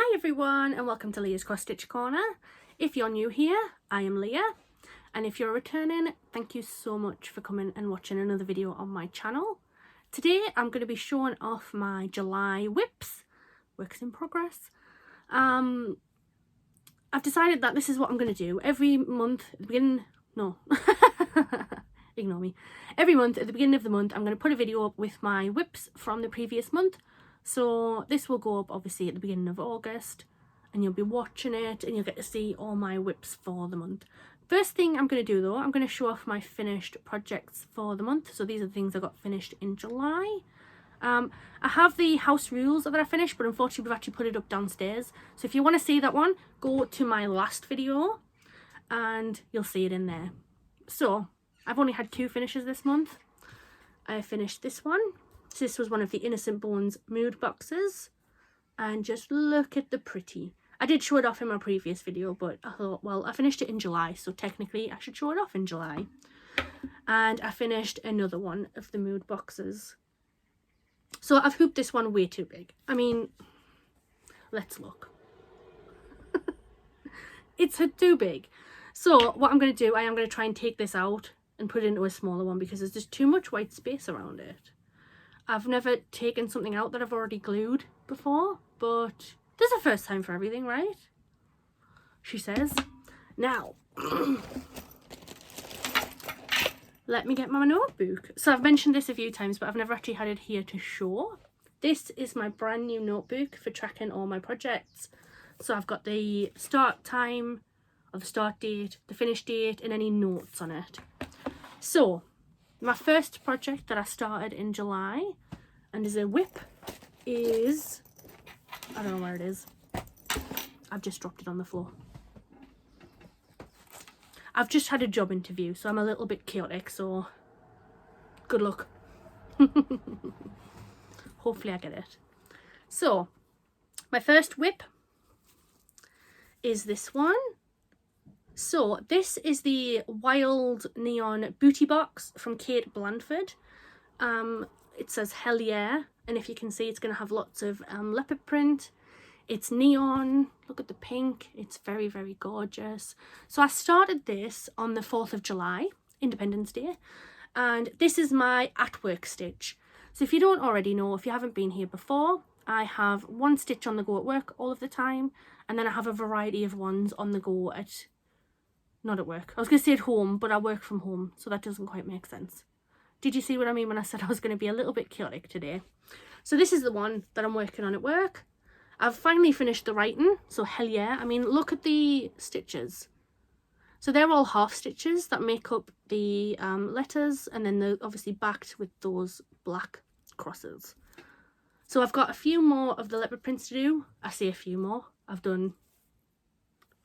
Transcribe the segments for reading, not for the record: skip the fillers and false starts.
Hi everyone and welcome to Leah's Cross Stitch Corner. If you're new here, I am Leah, and if you're returning, thank you so much for coming and watching another video on my channel. Today I'm going to be showing off my July WIPs, works in progress. I've decided that this is what I'm going to do every month at the beginning, no, ignore me. Every month at the beginning of the month I'm going to put a video up with my WIPs from the previous month. So this will go up obviously at the beginning of August and you'll be watching it and you'll get to see all my WIPs for the month. First thing I'm going to do though, I'm going to show off my finished projects for the month. So these are the things I got finished in July. I have the house rules that I finished, but unfortunately we've actually put it up downstairs. So if you want to see that one, go to my last video and you'll see it in there. So I've only had 2 finishes this month. I finished this one. So this was one of the Innocent Bones mood boxes, and just look at the pretty. I did show it off in my previous video, but I thought, well, I finished it in July, so technically I should show it off in July. And I finished another one of the mood boxes. So I've hooped this one way too big. I mean, let's look. It's too big. So what I'm going to do, I am going to try and take this out and put it into a smaller one because there's just too much white space around it. I've never taken something out that I've already glued before, but there's a first time for everything, right? She says. Now, let me get my notebook. So I've mentioned this a few times, but I've never actually had it here to show. This is my brand new notebook for tracking all my projects. So I've got the start time, or the start date, the finish date, and any notes on it. So my first project that I started in July and is a WIP is, I don't know where it is. I've just dropped it on the floor. I've just had a job interview, so I'm a little bit chaotic, so good luck. Hopefully I get it. So my first WIP is this one. So this is the Wild Neon Booty Box from Kate Blandford. It says Hell Yeah, and if you can see, it's going to have lots of leopard print. It's neon, look at the pink, it's very, very gorgeous. So I started this on the 4th of July, Independence Day, and this is my at work stitch. So if you don't already know, if you haven't been here before, I have one stitch on the go at work all of the time, and then I have a variety of ones on the go at, not at work, I was going to say at home, but I work from home, so that doesn't quite make sense. Did you see what I mean when I said I was going to be a little bit chaotic today? So this is the one that I'm working on at work. I've finally finished the writing, so hell yeah. I mean, look at the stitches. So they're all half stitches that make up the letters, and then they're obviously backed with those black crosses. So I've got a few more of the leopard prints to do. I say a few more. I've done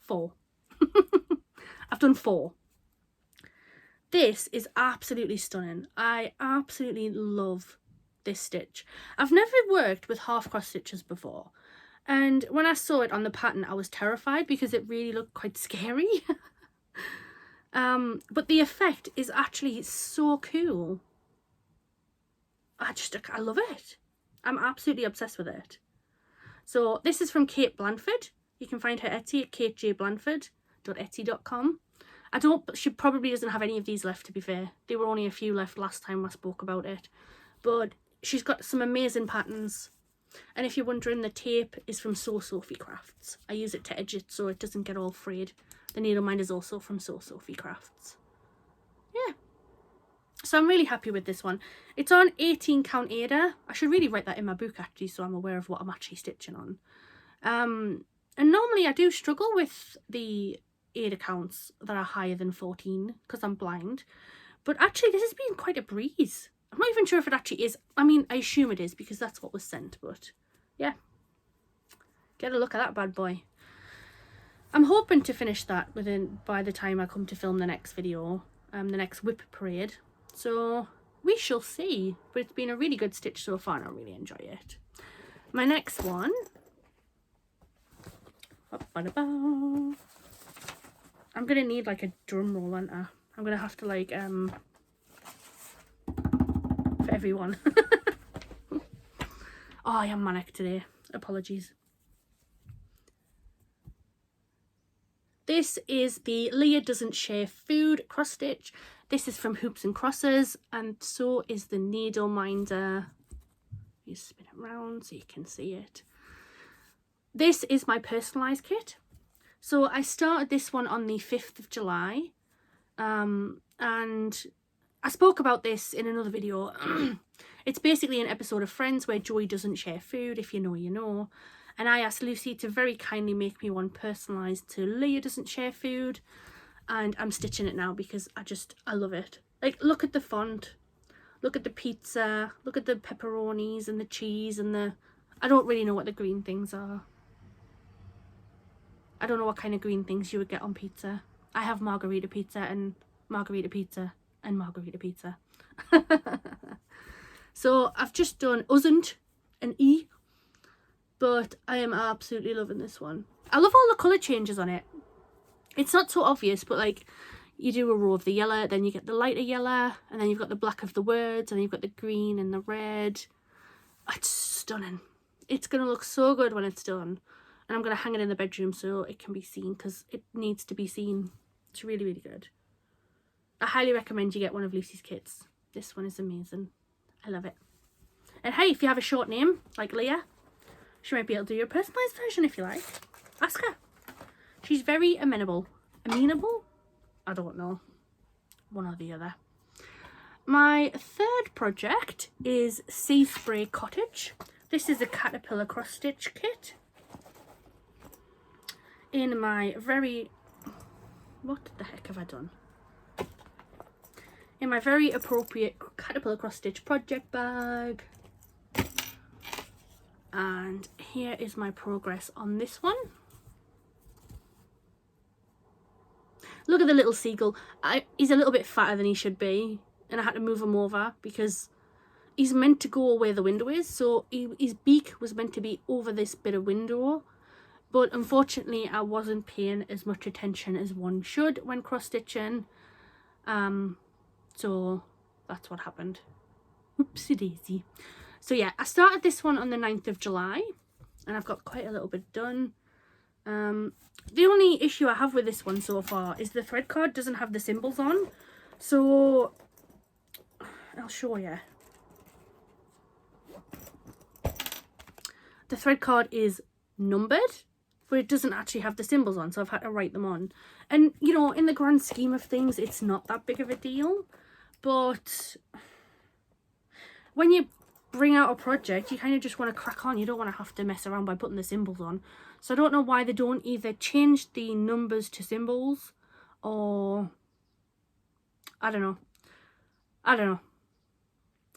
4. I've done 4. This is absolutely stunning. I absolutely love this stitch. I've never worked with half cross stitches before, and when I saw it on the pattern I was terrified because it really looked quite scary. But the effect is actually so cool. I love it. I'm absolutely obsessed with it. So this is from Kate Blandford. You can find her Etsy at katejblandford.etsy.com. She probably doesn't have any of these left, to be fair. There were only a few left last time I spoke about it. But she's got some amazing patterns. And if you're wondering, the tape is from Sew Sophie Crafts. I use it to edge it so it doesn't get all frayed. The needle mind is also from Sew Sophie Crafts. Yeah. So I'm really happy with this one. It's on 18 count Ada. I should really write that in my book actually, so I'm aware of what I'm actually stitching on. And normally I do struggle with the Ada counts that are higher than 14 because I'm blind, but actually this has been quite a breeze. I'm not even sure if it actually is. I mean, I assume it is because that's what was sent, but yeah, get a look at that bad boy. I'm hoping to finish that by the time I come to film the next video, the next WIP parade, so we shall see. But it's been a really good stitch so far and I really enjoy it. My next one, I'm gonna need like a drum roll, aren't I? I'm gonna have to like for everyone. Oh, I am manic today. Apologies. this is the Leah Doesn't Share Food cross stitch. This is from Hoops and Crosses, and so is the needle minder. You spin it around so you can see it. This is my personalised kit. So I started this one on the 5th of July, and I spoke about this in another video. It's basically an episode of Friends where Joey doesn't share food. If you know, you know. And I asked Lucy to very kindly make me one personalised to Leah Doesn't Share Food. And I'm stitching it now because I love it. Like, look at the font. Look at the pizza. Look at the pepperonis and the cheese and the... I don't really know what the green things are. I don't know what kind of green things you would get on pizza. I have margarita pizza and margarita pizza and margarita pizza. So I've just done doesnt and E, but I am absolutely loving this one. I love all the colour changes on it. It's not so obvious, but like you do a row of the yellow, then you get the lighter yellow, and then you've got the black of the words, and then you've got the green and the red. It's stunning. It's going to look so good when it's done. And I'm going to hang it in the bedroom so it can be seen, because it needs to be seen. It's really, really good. I highly recommend you get one of Lucy's kits. This one is amazing. I love it. And hey, if you have a short name, like Leah, she might be able to do your personalised version if you like. Ask her. She's very amenable. Amenable? I don't know. One or the other. My third project is Spray Cottage. This is a caterpillar cross stitch kit. In my very... What the heck have I done? In my very appropriate caterpillar cross stitch project bag. And here is my progress on this one. Look at the little seagull. He's a little bit fatter than he should be, and I had to move him over because he's meant to go where the window is. So his beak was meant to be over this bit of window, but unfortunately I wasn't paying as much attention as one should when cross stitching. So that's what happened. Oopsie daisy. So yeah, I started this one on the 9th of July, and I've got quite a little bit done. The only issue I have with this one so far is the thread card doesn't have the symbols on. So I'll show you. The thread card is numbered, but it doesn't actually have the symbols on, so I've had to write them on. And you know, in the grand scheme of things, it's not that big of a deal, but when you bring out a project, you kind of just want to crack on. You don't want to have to mess around by putting the symbols on. So I don't know why they don't either change the numbers to symbols, or I don't know.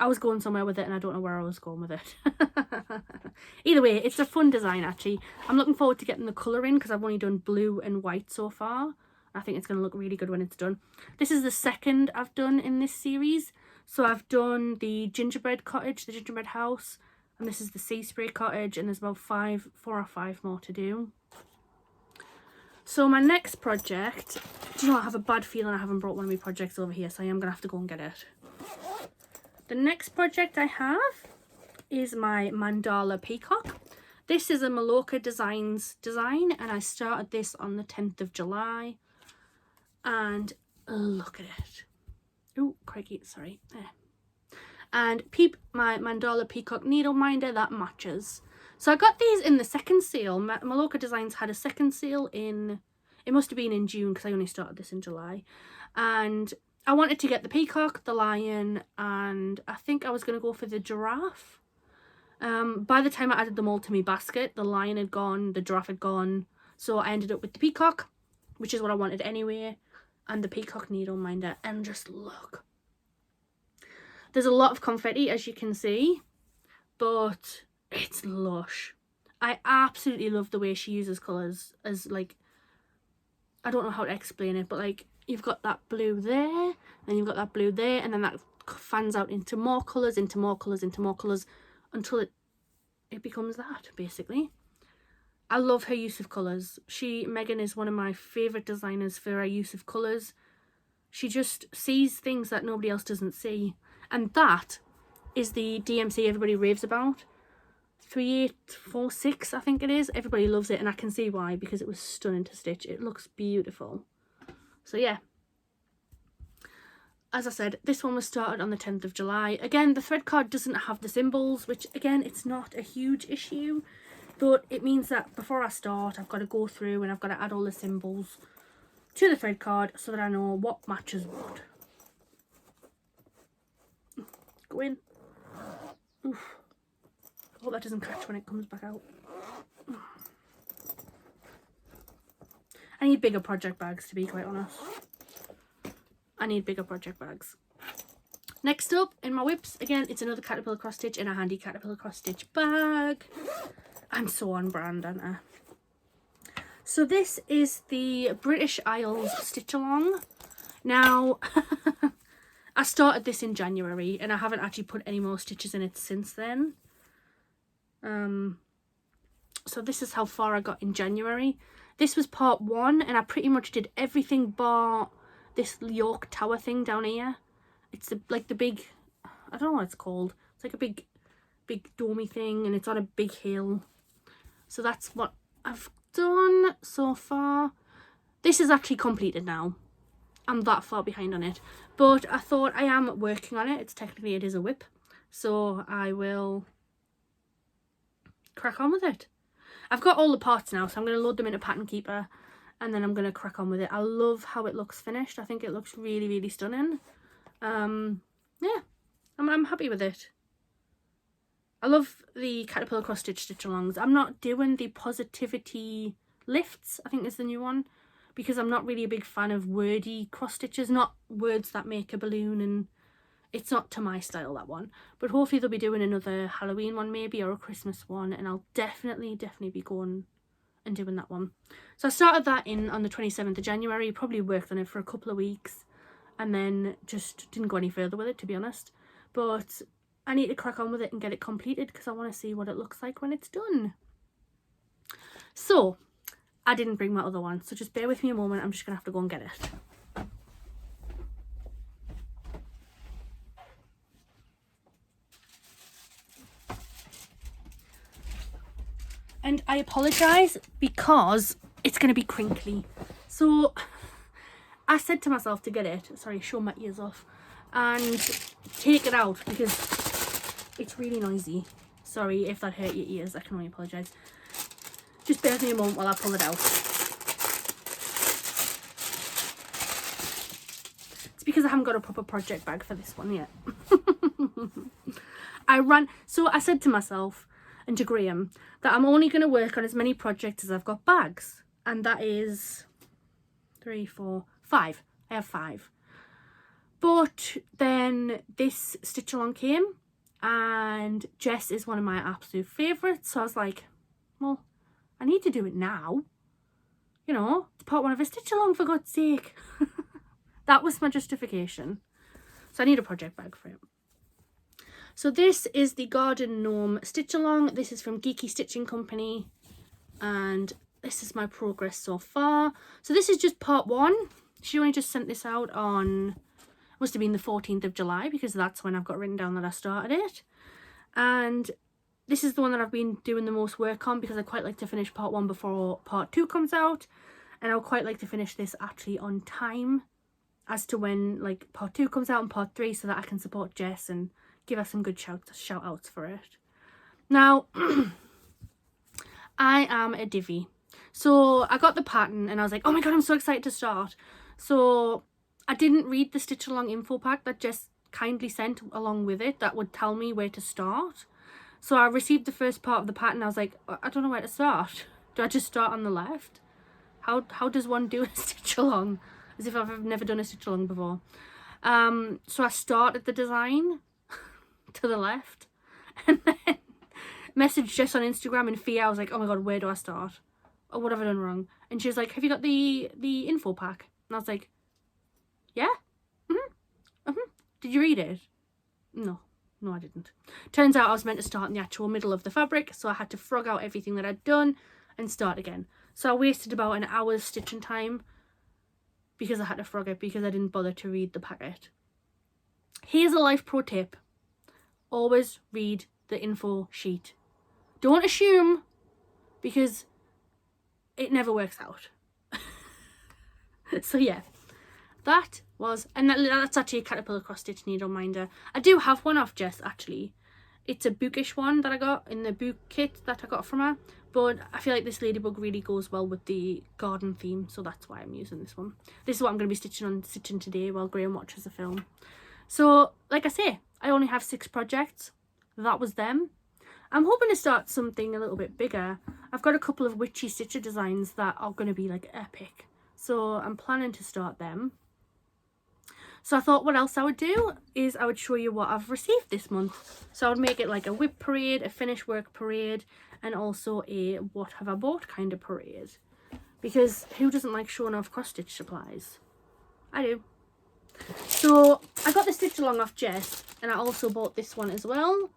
I was going somewhere with it and I don't know where I was going with it. Either way, it's a fun design actually. I'm looking forward to getting the colour in because I've only done blue and white so far. I think it's going to look really good when it's done. This is the second I've done in this series. So I've done the gingerbread cottage, the gingerbread house, and this is the Spray Cottage, and there's about 4 or 5 more to do. So my next project, do you know, I have a bad feeling I haven't brought one of my projects over here, so I am going to have to go and get it. The next project I have is my Mandala Peacock. This is a Maloka Designs design, and I started this on the 10th of July. And look at it. Oh, crikey, sorry. There. And peep, my Mandala Peacock needle minder, that matches. So I got these in the second sale. Maloka Designs had a second sale in, it must have been in June because I only started this in July. And I wanted to get the peacock, the lion, and I think I was going to go for the giraffe. By the time I added them all to my basket, the lion had gone, the giraffe had gone. So I ended up with the peacock, which is what I wanted anyway, and the peacock needle minder. And just look. There's a lot of confetti, as you can see, but it's lush. I absolutely love the way she uses colours as, like, I don't know how to explain it, but like, you've got that blue there, and you've got that blue there, and then that fans out into more colours, into more colours, into more colours, until it becomes that, basically. I love her use of colours. Megan is one of my favourite designers for her use of colours. She just sees things that nobody else doesn't see. And that is the DMC everybody raves about. 3846, I think it is. Everybody loves it, and I can see why, because it was stunning to stitch. It looks beautiful. So yeah, as I said, this one was started on the 10th of July. Again, the thread card doesn't have the symbols, which again, it's not a huge issue, but it means that before I start, I've got to go through and I've got to add all the symbols to the thread card so that I know what matches what. Go in. Oof. I hope that doesn't catch when it comes back out. I need bigger project bags, to be quite honest. I need bigger project bags. Next up in my whips, again, it's another caterpillar cross stitch in a handy caterpillar cross stitch bag. I'm so on brand, aren't I? So this is the British Isles stitch along. Now, I started this in January and I haven't actually put any more stitches in it since then. So this is how far I got in January. This was part 1 and I pretty much did everything bar this York Tower thing down here. It's like the big, I don't know what it's called. It's like a big domey thing and it's on a big hill. So that's what I've done so far. This is actually completed now. I'm that far behind on it. But I thought I am working on it. It is a whip. So I will crack on with it. I've got all the parts now, so I'm going to load them into Pattern Keeper and then I'm going to crack on with it. I love how it looks finished. I think it looks really, really stunning. Yeah, I'm happy with it. I love the caterpillar cross stitch alongs. I'm not doing the positivity lifts, I think is the new one, because I'm not really a big fan of wordy cross stitches, not words that make a balloon, and it's not to my style, that one. But hopefully they'll be doing another Halloween one maybe, or a Christmas one, and I'll definitely be going and doing that one. So I started that on the 27th of January, probably worked on it for a couple of weeks and then just didn't go any further with it, to be honest. But I need to crack on with it and get it completed because I want to see what it looks like when it's done. So I didn't bring my other one, so just bear with me a moment. I'm just gonna have to go and get it. And I apologise because it's going to be crinkly. So I said to myself to get it, sorry, show my ears off, and take it out because it's really noisy. Sorry if that hurt your ears, I can only apologise. Just bear with me a moment while I pull it out. It's because I haven't got a proper project bag for this one yet. So I said to myself and to Graham that I'm only going to work on as many projects as I've got bags, and that is 3, 4, 5. I have 5. But then this stitch along came and Jess is one of my absolute favourites, so I was like, well, I need to do it now, you know, it's part 1 of a stitch along, for God's sake. That was my justification. So I need a project bag for it. So this is the Garden Gnome stitch along. This is from Geeky Stitching Company, and this is my progress so far. So this is just part 1. She only just sent this out on, must have been the 14th of July, because that's when I've got written down that I started it. And this is the one that I've been doing the most work on because I quite like to finish part 1 before part 2 comes out, and I'll quite like to finish this actually on time as to when like part 2 comes out and part 3, so that I can support Jess and give her some good shout outs for it. Now I am a divvy, so I got the pattern and I was like, oh my god, I'm so excited to start. So I didn't read the stitch along info pack that Jess kindly sent along with it that would tell me where to start. So I received the first part of the pattern. I was like, I don't know where to start. Do I just start on the left? How does one do a stitch along? As if I've never done a stitch along before. So I started the design to the left and then messaged Jess on Instagram and Hiya. I was like, oh my god, where do I start? Or what have I done wrong? And she was like, have you got the info pack? And I was like, yeah. Did you read it? No, I didn't. Turns out I was meant to start in the actual middle of the fabric, so I had to frog out everything that I'd done and start again. So I wasted about an hour's stitching time because I had to frog it because I didn't bother to read the packet. Here's a life pro tip. Always read the info sheet. Don't assume, because it never works out. So yeah, that was, and that's actually a caterpillar cross stitch needle minder. I do have one off Jess actually. It's a bookish one that I got in the book kit that I got from her, but I feel like this ladybug really goes well with the garden theme, so that's why I'm using this one. This is what I'm going to be stitching today while Graham watches the film. So like I say, I only have 6 projects. That was them. I'm hoping to start something a little bit bigger. I've got a couple of witchy stitcher designs that are going to be like epic, so I'm planning to start them. So I thought what else I would do is I would show you what I've received this month. So I would make it like a WIP parade, a finished work parade, and also a what have I bought kind of parade. Because who doesn't like showing off cross stitch supplies? I do. So I got the stitch along off Jess, and I also bought this one as well.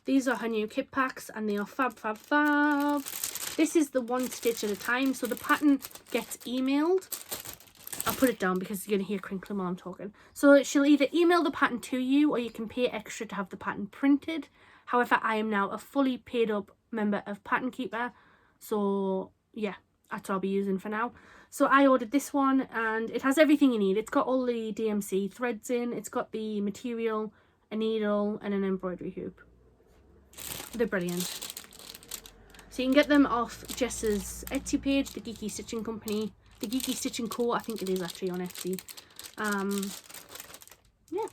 These are her new kit packs, and they are fab, fab, fab. This is the 1 stitch at a time, so the pattern gets emailed. I'll put it down because you're going to hear crinkling while I'm talking. So she'll either email the pattern to you, or you can pay extra to have the pattern printed. However, I am now a fully paid up member of Pattern Keeper, so yeah, that's what I'll be using for now. So I ordered this one, and it has everything you need. It's got all the DMC threads in, it's got the material, a needle, and an embroidery hoop. They're brilliant. So you can get them off Jess's Etsy page, the Geeky Stitching Company. The Geeky Stitching Co, I think it is actually on Etsy. Yeah.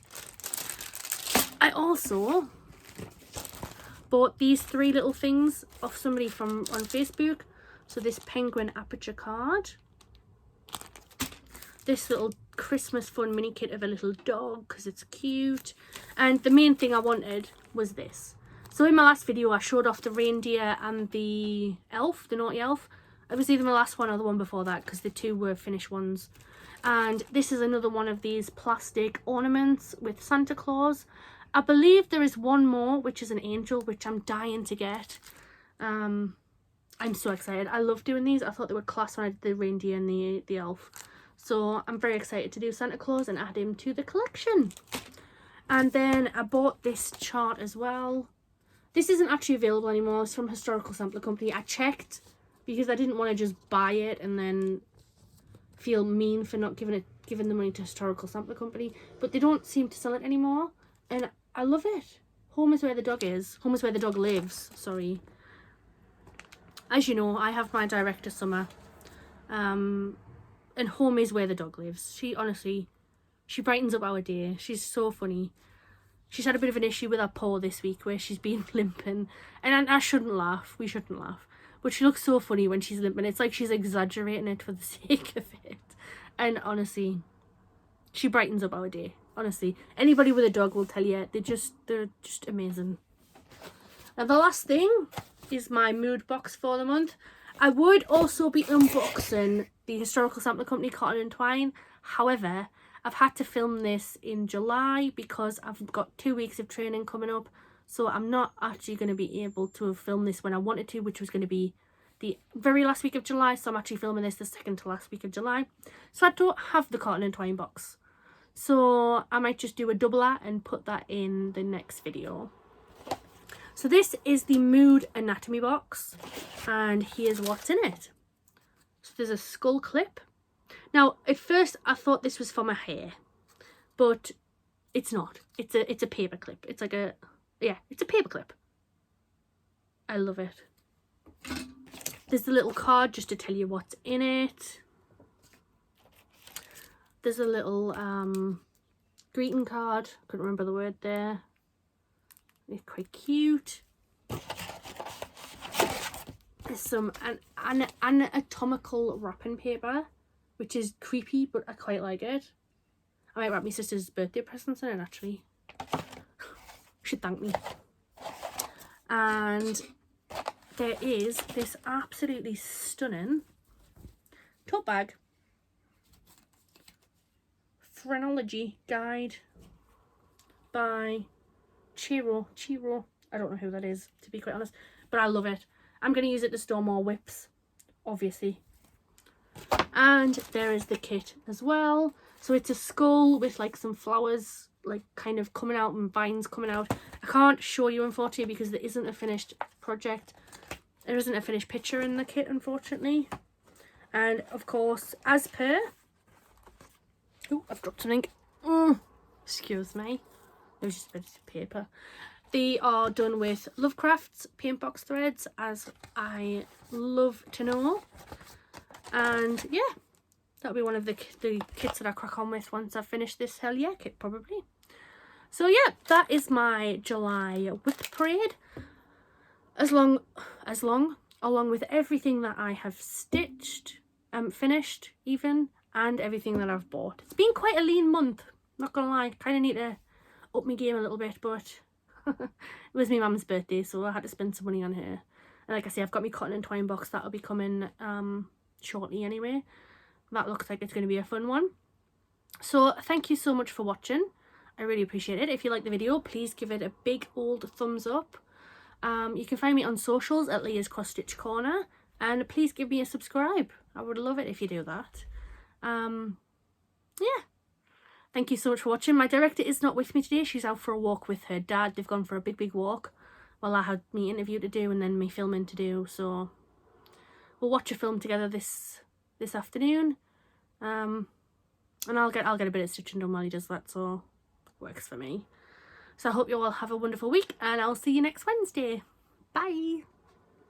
I also bought these 3 little things off somebody on Facebook. So this penguin aperture card. This little Christmas fun mini kit of a little dog because it's cute. And the main thing I wanted was this. So in my last video I showed off the reindeer and the elf, the naughty elf. It was either my last one or the one before that because the 2 were finished ones. And this is another one of these plastic ornaments with Santa Claus. I believe there is one more, which is an angel, which I'm dying to get. I'm so excited. I love doing these. I thought they were class when I did the reindeer and the elf. So I'm very excited to do Santa Claus and add him to the collection. And then I bought this chart as well. This isn't actually available anymore. It's from Historical Sampler Company. I checked, because I didn't want to just buy it and then feel mean for not giving the money to Historical Sampler Company. But they don't seem to sell it anymore, and I love it. Home is where the dog is. Home is where the dog lives, sorry. As you know, I have my director Summer. And home is where the dog lives. She honestly, she brightens up our day. She's so funny. She's had a bit of an issue with her paw this week where she's been limping. And I shouldn't laugh. We shouldn't laugh. But she looks so funny when she's limping. It's like she's exaggerating it for the sake of it. And honestly, she brightens up our day. Honestly, anybody with a dog will tell you they're just amazing. Now the last thing is my mood box for the month. I would also be unboxing the Historical Sampler Company Cotton and Twine. However, I've had to film this in July because I've got 2 weeks of training coming up. So I'm not actually going to be able to have filmed this when I wanted to, which was going to be the very last week of July. So I'm actually filming this the second to last week of July. So I don't have the Cotton and Twine box. So I might just do a doubler and put that in the next video. So this is the Mood Anatomy box. And here's what's in it. So there's a skull clip. Now, at first I thought this was for my hair. But it's not. It's a paper clip. It's like a... yeah, it's a paper clip. I love it. There's the little card just to tell you what's in it. There's a little greeting card. Couldn't remember the word there. It's quite cute. There's some anatomical wrapping paper, which is creepy, but I quite like it. I might wrap my sister's birthday presents in it, actually. Should thank me. And there is this absolutely stunning tote bag. Phrenology guide by Chiro. I don't know who that is, to be quite honest, but I love it. I'm going to use it to store more whips, obviously. And there is the kit as well. So it's a skull with like some flowers like kind of coming out and vines coming out. I can't show you unfortunately because there isn't a finished project. There isn't a finished picture in the kit, unfortunately. And of course, as per... Oh, I've dropped something. Excuse me. It was just a bit of paper. They are done with Lovecraft's paint box threads, as I love to know. And yeah, that'll be one of the kits that I crack on with once I've finished this Hell Yeah kit, probably. So yeah, that is my July WIP parade. Along with everything that I have stitched, finished even, and everything that I've bought. It's been quite a lean month, not gonna lie. Kind of need to up my game a little bit, but it was my mum's birthday, so I had to spend some money on her. And like I say, I've got my cotton and twine box that'll be coming shortly anyway. That looks like it's going to be a fun one. So thank you so much for watching. I really appreciate it. If you like the video, please give it a big old thumbs up. You can find me on socials at Leah's Cross Stitch Corner, and please give me a subscribe. I would love it if you do that. Yeah, thank you so much for watching. My director is not with me today. She's out for a walk with her dad. They've gone for a big walk while I had me interview to do and then me filming to do. So we'll watch a film together this afternoon. And I'll get a bit of stitching done while he does that, so it works for me. So I hope you all have a wonderful week, and I'll see you next Wednesday. Bye.